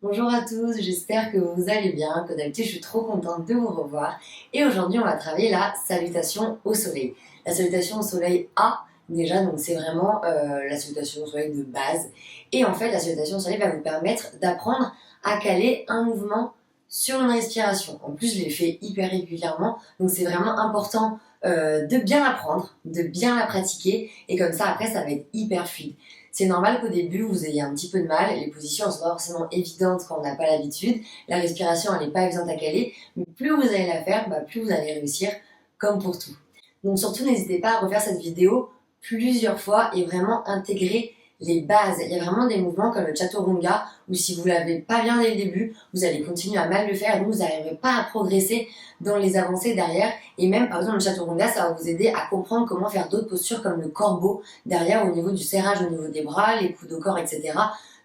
Bonjour à tous, j'espère que vous allez bien. Comme d'habitude, je suis trop contente de vous revoir. Et aujourd'hui, on va travailler la salutation au soleil. La salutation au soleil A, déjà, donc c'est vraiment la salutation au soleil de base. Et en fait, la salutation au soleil va vous permettre d'apprendre à caler un mouvement sur une respiration. En plus, je l'ai fait hyper régulièrement, donc c'est vraiment important de bien l'apprendre, de bien la pratiquer. Et comme ça, après, ça va être hyper fluide. C'est normal qu'au début, vous ayez un petit peu de mal. Les positions ne sont pas forcément évidentes quand on n'a pas l'habitude. La respiration, elle n'est pas évidente à caler. Mais plus vous allez la faire, plus vous allez réussir, comme pour tout. Donc surtout, n'hésitez pas à refaire cette vidéo plusieurs fois et vraiment intégrer les bases. Il y a vraiment des mouvements comme le chaturanga où si vous l'avez pas bien dès le début, vous allez continuer à mal le faire et donc vous n'arriverez pas à progresser dans les avancées derrière. Et même par exemple le chaturanga, ça va vous aider à comprendre comment faire d'autres postures comme le corbeau derrière au niveau du serrage au niveau des bras, les coudes au corps, etc.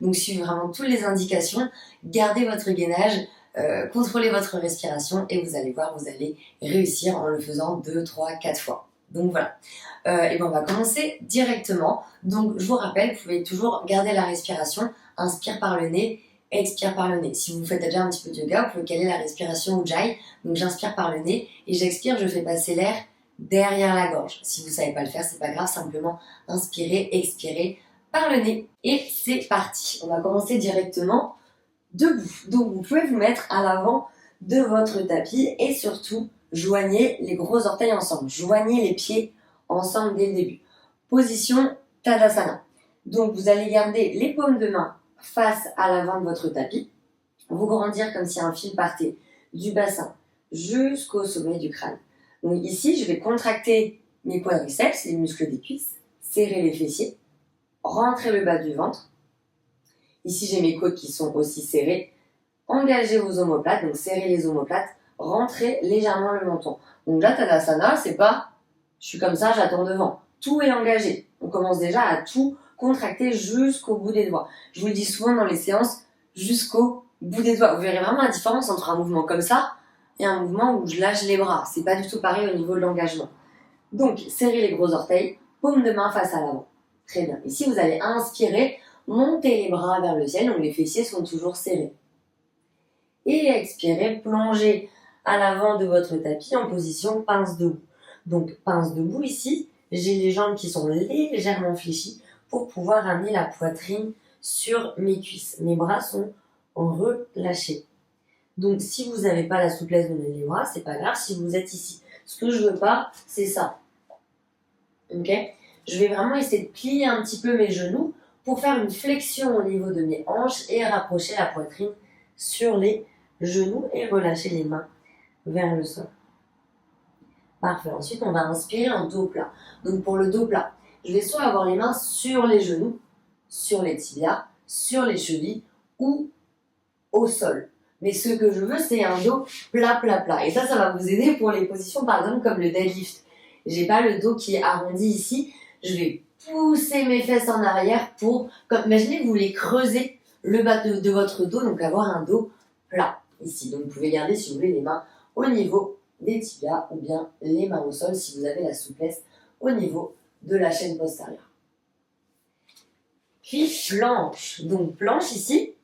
Donc suivez vraiment toutes les indications, gardez votre gainage, contrôlez votre respiration et vous allez voir, vous allez réussir en le faisant 2, 3, 4 fois. Donc voilà. Et ben on va commencer directement. Donc je vous rappelle, vous pouvez toujours garder la respiration, inspire par le nez, expire par le nez. Si vous faites déjà un petit peu de yoga, vous pouvez caler la respiration Ujjayi. Donc j'inspire par le nez et j'expire, je fais passer l'air derrière la gorge. Si vous ne savez pas le faire, c'est pas grave, simplement inspirez, expirez par le nez. Et c'est parti. On va commencer directement debout. Donc vous pouvez vous mettre à l'avant de votre tapis et surtout joignez les gros orteils ensemble. Joignez les pieds ensemble dès le début. Position Tadasana. Donc vous allez garder les paumes de main face à l'avant de votre tapis. Vous grandir comme si un fil partait du bassin jusqu'au sommet du crâne. Donc ici, je vais contracter mes quadriceps, les muscles des cuisses, serrer les fessiers, rentrer le bas du ventre. Ici, j'ai mes côtes qui sont aussi serrées. Engagez vos omoplates, donc serrez les omoplates, rentrez légèrement le menton. Donc là, Tadasana, c'est pas je suis comme ça, j'attends devant. Tout est engagé. On commence déjà à tout contracter jusqu'au bout des doigts. Je vous le dis souvent dans les séances, jusqu'au bout des doigts. Vous verrez vraiment la différence entre un mouvement comme ça et un mouvement où je lâche les bras. C'est pas du tout pareil au niveau de l'engagement. Donc, serrez les gros orteils, paume de main face à l'avant. Très bien. Ici, vous allez inspirer, monter les bras vers le ciel, donc les fessiers sont toujours serrés. Et expirez, plongez à l'avant de votre tapis en position pince debout. Donc, pince debout ici, j'ai les jambes qui sont légèrement fléchies pour pouvoir amener la poitrine sur mes cuisses. Mes bras sont relâchés. Donc, si vous n'avez pas la souplesse de mes bras, c'est pas grave si vous êtes ici. Ce que je veux pas, c'est ça. Ok ? Je vais vraiment essayer de plier un petit peu mes genoux pour faire une flexion au niveau de mes hanches et rapprocher la poitrine sur les genoux et relâcher les mains vers le sol. Parfait. Ensuite, on va inspirer en dos plat. Donc, pour le dos plat, je vais soit avoir les mains sur les genoux, sur les tibias, sur les chevilles ou au sol. Mais ce que je veux, c'est un dos plat, plat, plat. Et ça va vous aider pour les positions, par exemple, comme le deadlift. J'ai pas le dos qui est arrondi ici. Je vais pousser mes fesses en arrière pour, comme, imaginez que vous voulez creuser le bas de votre dos, donc avoir un dos plat ici. Donc, vous pouvez garder, si vous voulez, les mains au niveau des tibias ou bien les mains au sol si vous avez la souplesse au niveau de la chaîne postérieure. Puis planche. Donc planche ici,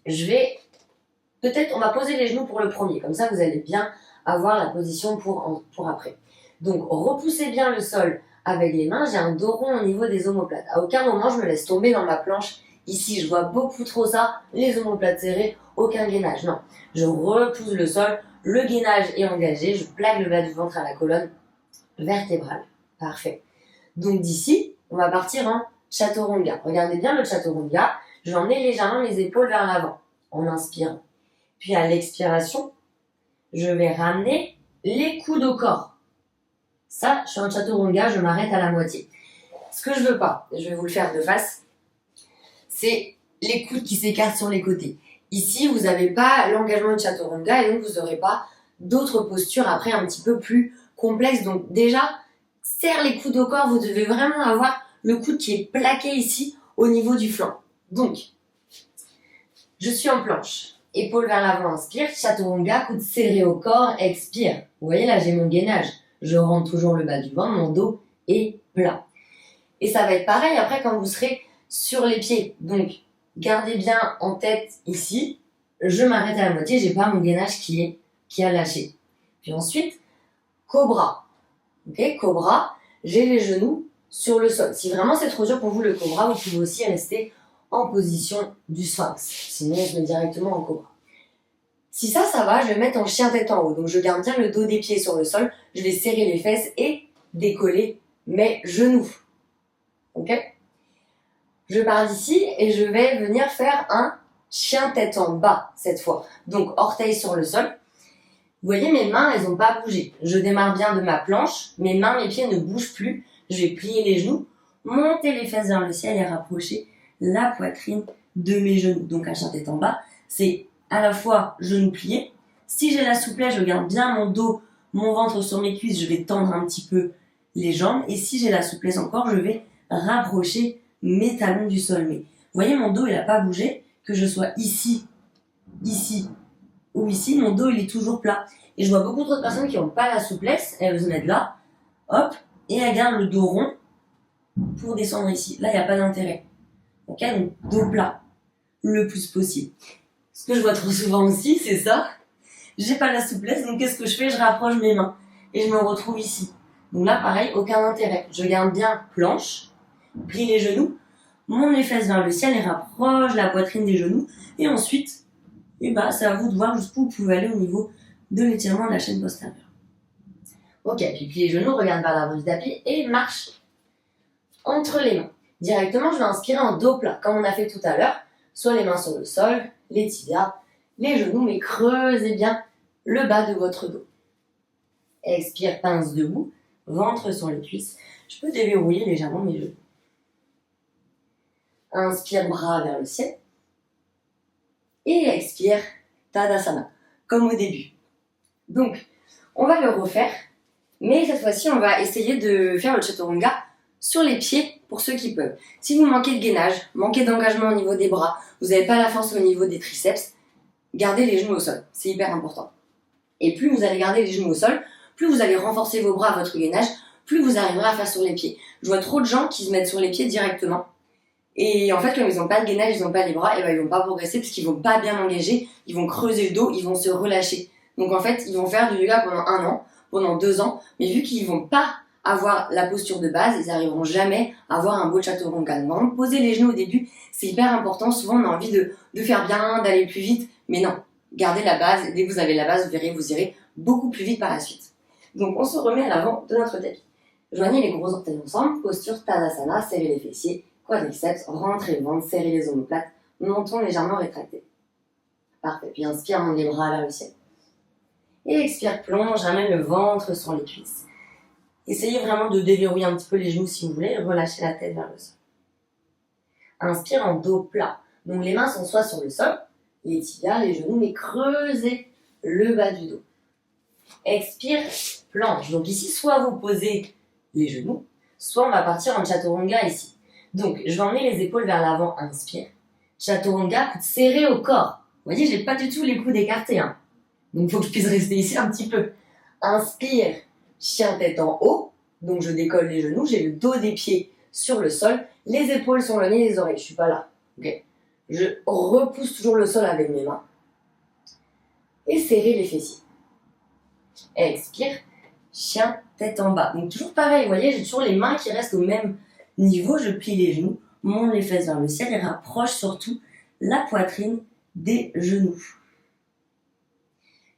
on va poser les genoux pour le premier, comme ça vous allez bien avoir la position pour après. Donc repoussez bien le sol avec les mains, j'ai un dos rond au niveau des omoplates. À aucun moment je me laisse tomber dans ma planche. Ici je vois beaucoup trop ça, les omoplates serrées, aucun gainage. Non, je repousse le sol. Le gainage est engagé, je plaque le bas du ventre à la colonne vertébrale. Parfait. Donc d'ici, on va partir en chaturanga. Regardez bien le chaturanga. J'en ai légèrement les épaules vers l'avant en inspirant. Puis à l'expiration, je vais ramener les coudes au corps. Ça, je suis en chaturanga, je m'arrête à la moitié. Ce que je veux pas, je vais vous le faire de face, c'est les coudes qui s'écartent sur les côtés. Ici, vous n'avez pas l'engagement de chaturanga et donc vous n'aurez pas d'autres postures après un petit peu plus complexes. Donc déjà, serre les coudes au corps, vous devez vraiment avoir le coude qui est plaqué ici au niveau du flanc. Donc, je suis en planche, épaules vers l'avant, inspire, chaturanga, coude serré au corps, expire. Vous voyez là, j'ai mon gainage. Je rentre toujours le bas du ventre, mon dos est plat. Et ça va être pareil après quand vous serez sur les pieds. Donc, gardez bien en tête ici, je m'arrête à la moitié, j'ai pas mon gainage qui a lâché. Puis ensuite, cobra. Ok, cobra, j'ai les genoux sur le sol. Si vraiment c'est trop dur pour vous le cobra, vous pouvez aussi rester en position du sphinx. Sinon, on se met directement en cobra. Si ça va, je vais mettre en chien tête en haut. Donc je garde bien le dos des pieds sur le sol, je vais serrer les fesses et décoller mes genoux. Ok? Je pars d'ici et je vais venir faire un chien tête en bas cette fois. Donc orteils sur le sol. Vous voyez, mes mains, elles n'ont pas bougé. Je démarre bien de ma planche, mes mains, mes pieds ne bougent plus. Je vais plier les genoux, monter les fesses vers le ciel et rapprocher la poitrine de mes genoux. Donc un chien tête en bas, c'est à la fois genoux pliés. Si j'ai la souplesse, je garde bien mon dos, mon ventre sur mes cuisses, je vais tendre un petit peu les jambes. Et si j'ai la souplesse encore, je vais rapprocher mes talons du sol. Mais vous voyez, mon dos, il n'a pas bougé. Que je sois ici, ici ou ici, mon dos, il est toujours plat. Et je vois beaucoup trop de personnes qui n'ont pas la souplesse. Elles se mettent là, hop, et elles gardent le dos rond pour descendre ici. Là, il n'y a pas d'intérêt. Ok, donc dos plat, le plus possible. Ce que je vois trop souvent aussi, c'est ça. J'ai pas la souplesse, donc qu'est-ce que je fais? Je rapproche mes mains et je me retrouve ici. Donc là, pareil, aucun intérêt. Je garde bien planche, plie les genoux, monte les fesses vers le ciel et rapproche la poitrine des genoux. Et ensuite, c'est à vous de voir jusqu'où vous pouvez aller au niveau de l'étirement de la chaîne postérieure. Ok, puis plie les genoux, regarde vers l'avant du tapis et marche entre les mains. Directement, je vais inspirer en dos plat, comme on a fait tout à l'heure. Soit les mains sur le sol, les tibias, les genoux, mais creusez bien le bas de votre dos. Expire, pince debout, ventre sur les cuisses. Je peux déverrouiller légèrement mes genoux. Inspire, bras vers le ciel. Et expire, Tadasana, comme au début. Donc, on va le refaire, mais cette fois-ci, on va essayer de faire le chaturanga sur les pieds pour ceux qui peuvent. Si vous manquez de gainage, manquez d'engagement au niveau des bras, vous n'avez pas la force au niveau des triceps, gardez les genoux au sol, c'est hyper important. Et plus vous allez garder les genoux au sol, plus vous allez renforcer vos bras à votre gainage, plus vous arriverez à faire sur les pieds. Je vois trop de gens qui se mettent sur les pieds directement. Et en fait, comme ils n'ont pas de gainage, ils n'ont pas les bras, et ils vont pas progresser parce qu'ils vont pas bien engager, ils vont creuser le dos, ils vont se relâcher. Donc en fait, ils vont faire du yoga pendant 1 an, pendant 2 ans, mais vu qu'ils vont pas avoir la posture de base, ils n'arriveront jamais à avoir un beau chaturanga. Donc poser les genoux au début, c'est hyper important. Souvent, on a envie de faire bien, d'aller plus vite, mais non. Gardez la base, et dès que vous avez la base, vous verrez, vous irez beaucoup plus vite par la suite. Donc on se remet à l'avant de notre tapis. Joignez les gros orteils ensemble, posture Tadasana, serrez les fessiers, quadriceps, rentrez le ventre, serrez les omoplates, menton légèrement rétracté. Parfait, puis inspire, monte les bras vers le ciel. Et expire, plonge, ramène le ventre sur les cuisses. Essayez vraiment de déverrouiller un petit peu les genoux si vous voulez, relâchez la tête vers le sol. Inspire en dos plat. Donc les mains sont soit sur le sol, les tibias, les genoux, mais creusez le bas du dos. Expire, planche. Donc ici, soit vous posez les genoux, soit on va partir en chaturanga ici. Donc, je vais emmener les épaules vers l'avant, inspire. Chaturanga, coude serré au corps. Vous voyez, j'ai pas du tout les coudes écartés. Donc, il faut que je puisse rester ici un petit peu. Inspire, chien tête en haut. Donc, je décolle les genoux, j'ai le dos des pieds sur le sol. Les épaules sont loignées des oreilles, je suis pas là. Okay. Je repousse toujours le sol avec mes mains. Et serrez les fessiers. Expire, chien tête en bas. Donc, toujours pareil, vous voyez, j'ai toujours les mains qui restent au même niveau, je plie les genoux, monte les fesses vers le ciel et rapproche surtout la poitrine des genoux.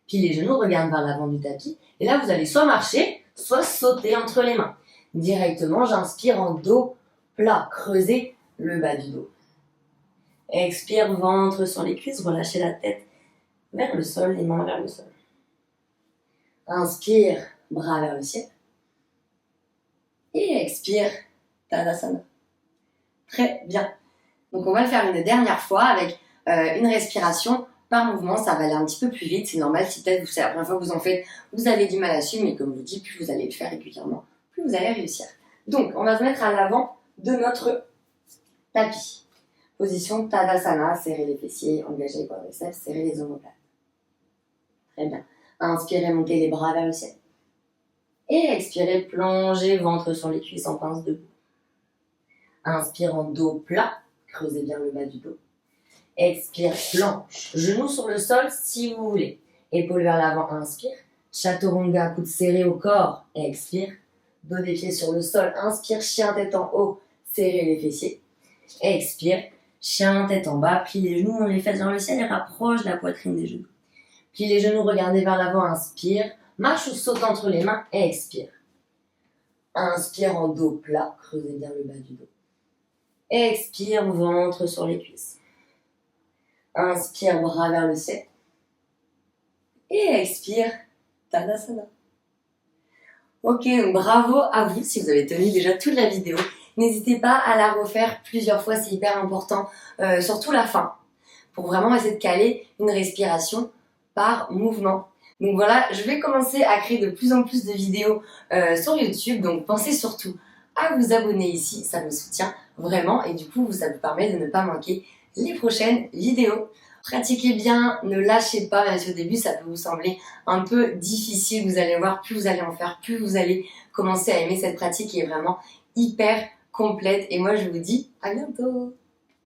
Puis les genoux regardent vers l'avant du tapis. Et là, vous allez soit marcher, soit sauter entre les mains. Directement, j'inspire en dos plat, creuser le bas du dos. Expire, ventre sur les cuisses, relâchez la tête vers le sol, les mains vers le sol. Inspire, bras vers le ciel. Et expire, Tadasana. Très bien. Donc on va le faire une dernière fois avec une respiration par mouvement. Ça va aller un petit peu plus vite. C'est normal si peut-être c'est la première fois que vous en faites, vous avez du mal à suivre. Mais comme je vous dis, plus vous allez le faire régulièrement, plus vous allez réussir. Donc on va se mettre à l'avant de notre tapis. Position Tadasana. Serrez les fessiers, engagez les quadriceps, serrez les omoplates. Très bien. Inspirez, montez les bras vers le ciel. Et expirez, plongez ventre sur les cuisses en pince debout. Inspire en dos plat, creusez bien le bas du dos. Expire, planche. Genoux sur le sol si vous voulez. Épaules vers l'avant, inspire. Chaturanga, coude serré au corps. Expire. Dos des pieds sur le sol, inspire. Chien tête en haut, serrez les fessiers. Expire. Chien tête en bas, plie les genoux, les fesses dans le ciel et rapproche la poitrine des genoux. Plie les genoux, regardez vers l'avant, inspire. Marche ou saute entre les mains, expire. Inspire en dos plat, creusez bien le bas du dos. Expire, ventre sur les cuisses. Inspire, bras vers le ciel. Et expire, Tadasana. Ok, donc bravo à vous si vous avez tenu déjà toute la vidéo. N'hésitez pas à la refaire plusieurs fois, c'est hyper important, surtout la fin, pour vraiment essayer de caler une respiration par mouvement. Donc voilà, je vais commencer à créer de plus en plus de vidéos sur YouTube, donc pensez surtout à vous abonner ici, ça me soutient vraiment et du coup ça vous permet de ne pas manquer les prochaines vidéos. Pratiquez bien, ne lâchez pas, même si au début ça peut vous sembler un peu difficile, vous allez voir, plus vous allez en faire, plus vous allez commencer à aimer cette pratique qui est vraiment hyper complète. Et moi je vous dis à bientôt.